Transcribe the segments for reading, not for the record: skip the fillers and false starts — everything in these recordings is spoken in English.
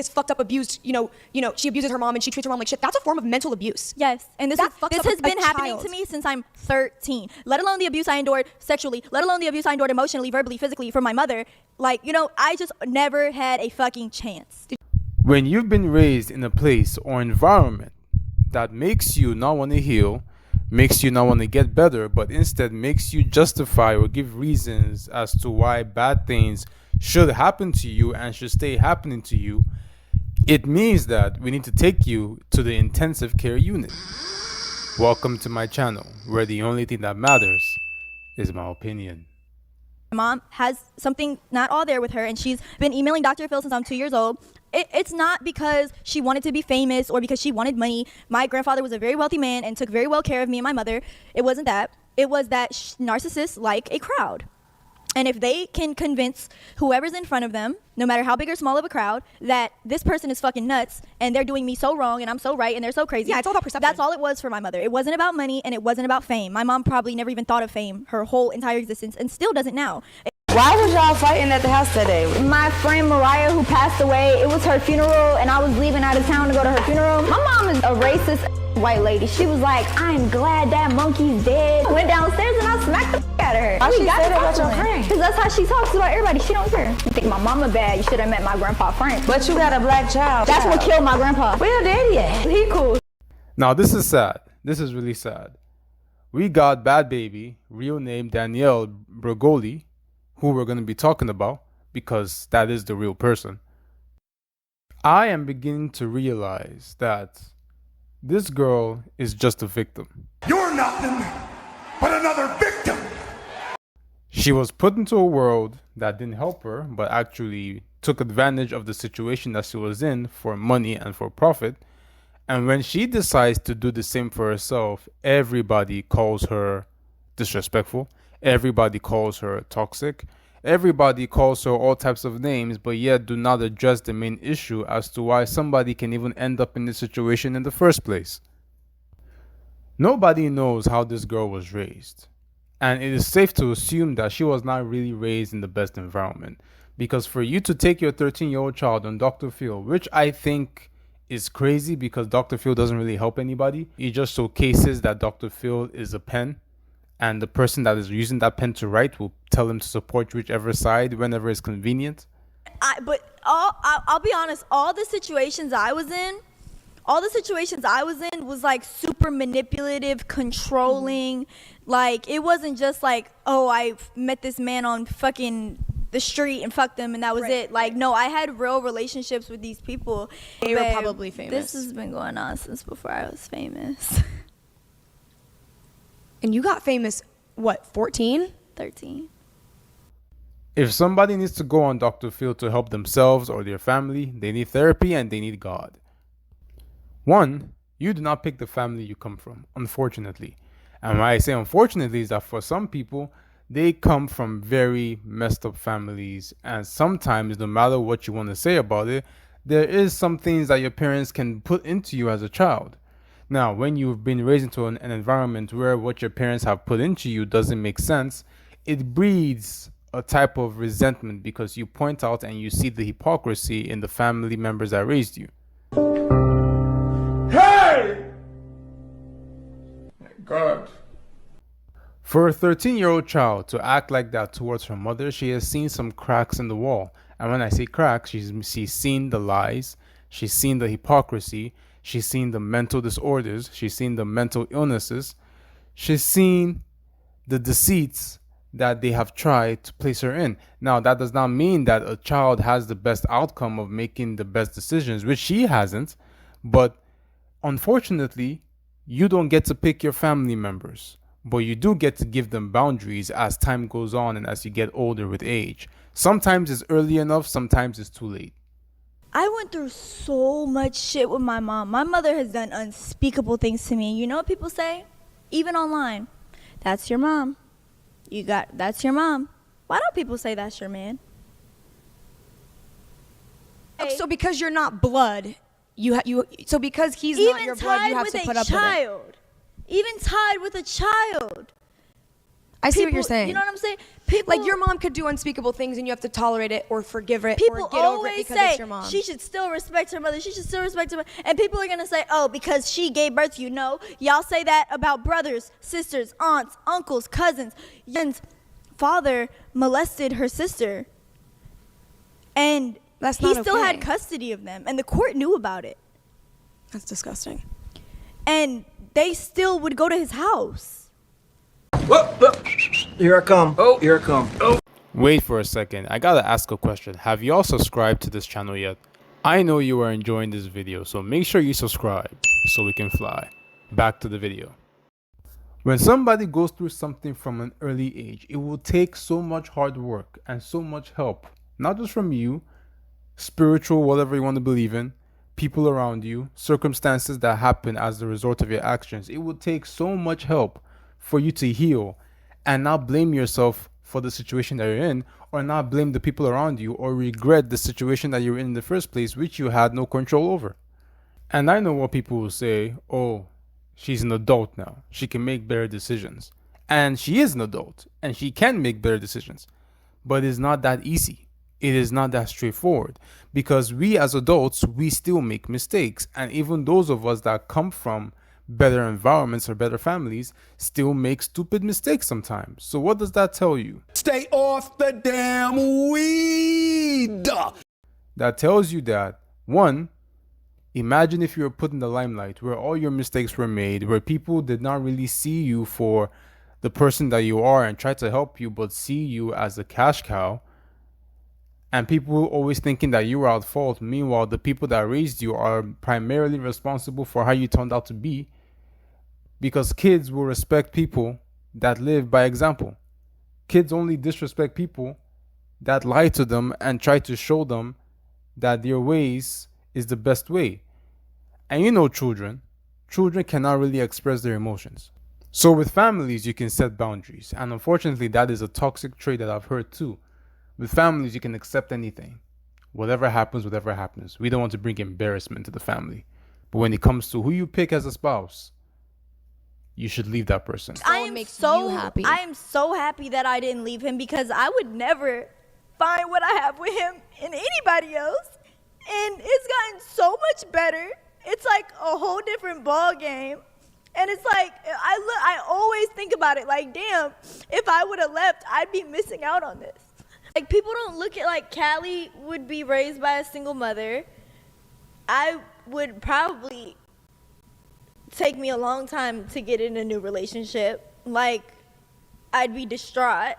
is fucked up, abused, she abuses her mom and she treats her mom like shit. That's a form of mental abuse. Yes, and this has been happening to me since I'm 13. Let alone the abuse I endured sexually, let alone the abuse I endured emotionally, verbally, physically from my mother. I just never had a fucking chance. When you've been raised in a place or environment that makes you not want to heal, makes you not want to get better, but instead makes you justify or give reasons as to why bad things should happen to you and should stay happening to you, it means that we need to take you to the intensive care unit. Welcome to my channel, where the only thing that matters is my opinion. My mom has something not all there with her, and she's been emailing Dr. Phil since I'm 2 years old. It's not because she wanted to be famous or because she wanted money. My grandfather was a very wealthy man and took very well care of me and my mother. It wasn't that. It was that narcissists like a crowd. And if they can convince whoever's in front of them, no matter how big or small of a crowd, that this person is fucking nuts and they're doing me so wrong and I'm so right and they're so crazy. Yeah, it's all about perception. That's all it was for my mother. It wasn't about money and it wasn't about fame. My mom probably never even thought of fame her whole entire existence and still doesn't now. Why was y'all fighting at the house today? My friend Mariah, who passed away, it was her funeral and I was leaving out of town to go to her funeral. My mom is a racist white lady. She was like, I'm glad that monkey's dead. I went downstairs and I smacked the out of her. Why she said that about your friend? Because that's how she talks about everybody. She don't care. You think my mama bad, you should have met my grandpa Frank. But you got a black child. That's what killed my grandpa. Where daddy at? He cool. Now this is sad. This is really sad. We got Bhad Bhabie, real name Danielle Bregoli, who we're going to be talking about because that is the real person. I am beginning to realize that this girl is just a victim. You're nothing but another victim. She was put into a world that didn't help her, but actually took advantage of the situation that she was in for money and for profit. And when she decides to do the same for herself, everybody calls her disrespectful. Everybody calls her toxic. Everybody calls her all types of names, but yet do not address the main issue as to why somebody can even end up in this situation in the first place. Nobody knows how this girl was raised. And it is safe to assume that she was not really raised in the best environment. Because for you to take your 13-year-old child on Dr. Phil, which I think is crazy because Dr. Phil doesn't really help anybody. He just showcases that Dr. Phil is a pen. And the person that is using that pen to write will tell him to support whichever side whenever it's convenient. I'll be honest, all the situations I was in was like super manipulative, controlling. Like, it wasn't just like, oh, I met this man on fucking the street and fucked them and that was it. Like, no, I had real relationships with these people. They were probably famous. This has been going on since before I was famous. And you got famous, what, 14? 13. If somebody needs to go on Dr. Phil to help themselves or their family, they need therapy and they need God. One, you do not pick the family you come from, unfortunately. And why I say unfortunately is that for some people, they come from very messed up families. And sometimes, no matter what you want to say about it, there is some things that your parents can put into you as a child. Now, when you've been raised into an environment where what your parents have put into you doesn't make sense, it breeds a type of resentment because you point out and you see the hypocrisy in the family members that raised you. Hey! God. For a 13-year-old child to act like that towards her mother, she has seen some cracks in the wall. And when I say cracks, she's seen the lies, she's seen the hypocrisy, she's seen the mental disorders. She's seen the mental illnesses. She's seen the deceits that they have tried to place her in. Now, that does not mean that a child has the best outcome of making the best decisions, which she hasn't. But unfortunately, you don't get to pick your family members. But you do get to give them boundaries as time goes on and as you get older with age. Sometimes it's early enough, sometimes it's too late. I went through so much shit with my mom. My mother has done unspeakable things to me. You know what people say? Even online. That's your mom. That's your mom. Why don't people say that's your man? So because you're not blood, so because he's not your blood, you have to put up with it. Even tied with a child. I see what you're saying. You know what I'm saying? People, Like your mom could do unspeakable things and you have to tolerate it or forgive it people or get over it always because say it's your mom. she should still respect her mother. She should still respect her mother. And people are going to say, oh, because she gave birth to you. No, y'all say that about brothers, sisters, aunts, uncles, cousins. Yen's father molested her sister. And That's he not still okay. had custody of them. And the court knew about it. That's disgusting. And they still would go to his house. Here I come. Oh, here I come. Wait for a second, I gotta ask a question. Have y'all subscribed to this channel yet? I know you are enjoying this video, so make sure you subscribe so we can fly. Back to the video. When somebody goes through something from an early age, it will take so much hard work and so much help, not just from you, spiritual, whatever you want to believe in, people around you, circumstances that happen as the result of your actions. It will take so much help for you to heal and not blame yourself for the situation that you're in, or not blame the people around you, or regret the situation that you're in the first place, which you had no control over. And I know what people will say, oh, she's an adult now, she can make better decisions. And she is an adult, and she can make better decisions. But it's not that easy. It is not that straightforward, because we as adults, we still make mistakes. And even those of us that come from better environments or better families still make stupid mistakes sometimes. So what does that tell you? Stay off the damn weed. That tells you that, one, imagine if you were put in the limelight where all your mistakes were made, where people did not really see you for the person that you are and try to help you, but see you as a cash cow. And people always thinking that you were at fault. Meanwhile, the people that raised you are primarily responsible for how you turned out to be. Because kids will respect people that live by example. Kids only disrespect people that lie to them and try to show them that their ways is the best way. And you know children cannot really express their emotions. So with families, you can set boundaries. And unfortunately, that is a toxic trait that I've heard too. With families, you can accept anything. Whatever happens. We don't want to bring embarrassment to the family. But when it comes to who you pick as a spouse, you should leave that person. I am so happy that I didn't leave him, because I would never find what I have with him in anybody else. And it's gotten so much better. It's like a whole different ball game. And it's like, I always think about it like, damn, if I would have left, I'd be missing out on this. Like, people don't look at, like, Callie would be raised by a single mother. I would probably take me a long time to get in a new relationship. Like, I'd be distraught.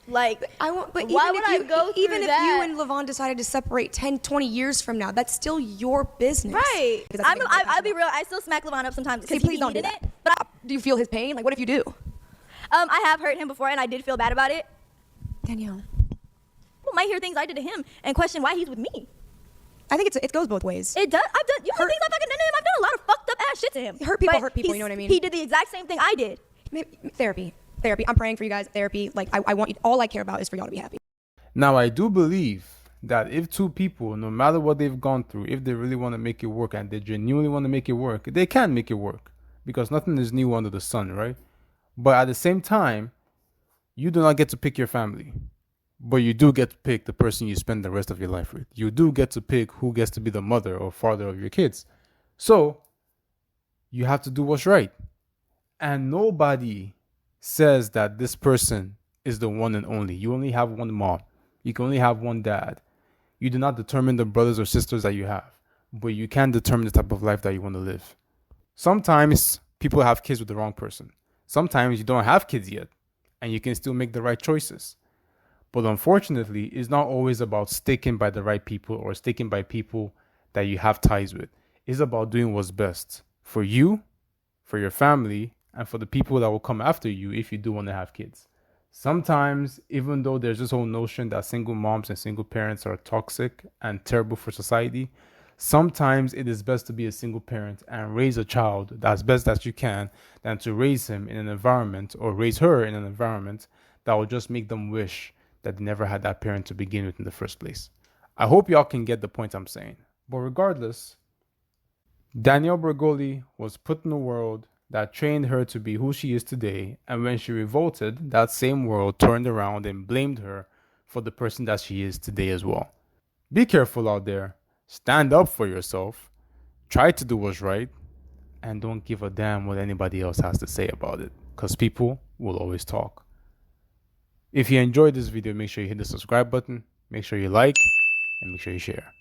Like, I won't, but why would I go through even if that? you and Levon decided to separate 10, 20 years from now, that's still your business. Right. Because that's what I'll be real. I still smack Levon up sometimes See, because he please don't do needed that. it. But Do you feel his pain? Like, what if you do? I have hurt him before, and I did feel bad about it. Danielle. People might hear things I did to him and question why he's with me. I think it goes both ways. It does. You know things I've fucking done to him? I've done a lot of fucked up ass shit to him. Hurt people But hurt people, you know what I mean? He did the exact same thing I did. Therapy. I'm praying for you guys. Therapy. Like, I want you, all I care about is for y'all to be happy. Now, I do believe that if two people, no matter what they've gone through, if they really want to make it work and they genuinely want to make it work, they can make it work, because nothing is new under the sun, right? But at the same time, you do not get to pick your family, but you do get to pick the person you spend the rest of your life with. You do get to pick who gets to be the mother or father of your kids. So you have to do what's right. And nobody says that this person is the one and only. You only have one mom. You can only have one dad. You do not determine the brothers or sisters that you have, but you can determine the type of life that you want to live. Sometimes people have kids with the wrong person. Sometimes you don't have kids yet, and you can still make the right choices. But unfortunately, it's not always about sticking by the right people or sticking by people that you have ties with. It's about doing what's best for you, for your family, and for the people that will come after you if you do want to have kids. Sometimes, even though there's this whole notion that single moms and single parents are toxic and terrible for society, sometimes it is best to be a single parent and raise a child as best as you can than to raise him in an environment or raise her in an environment that will just make them wish that they never had that parent to begin with in the first place. I hope y'all can get the point I'm saying. But regardless, Danielle Bregoli was put in the world that trained her to be who she is today, and when she revolted, that same world turned around and blamed her for the person that she is today as well. Be careful out there. Stand up for yourself. Try to do what's right. And don't give a damn what anybody else has to say about it, because people will always talk. If you enjoyed this video, make sure you hit the subscribe button, make sure you like, and make sure you share.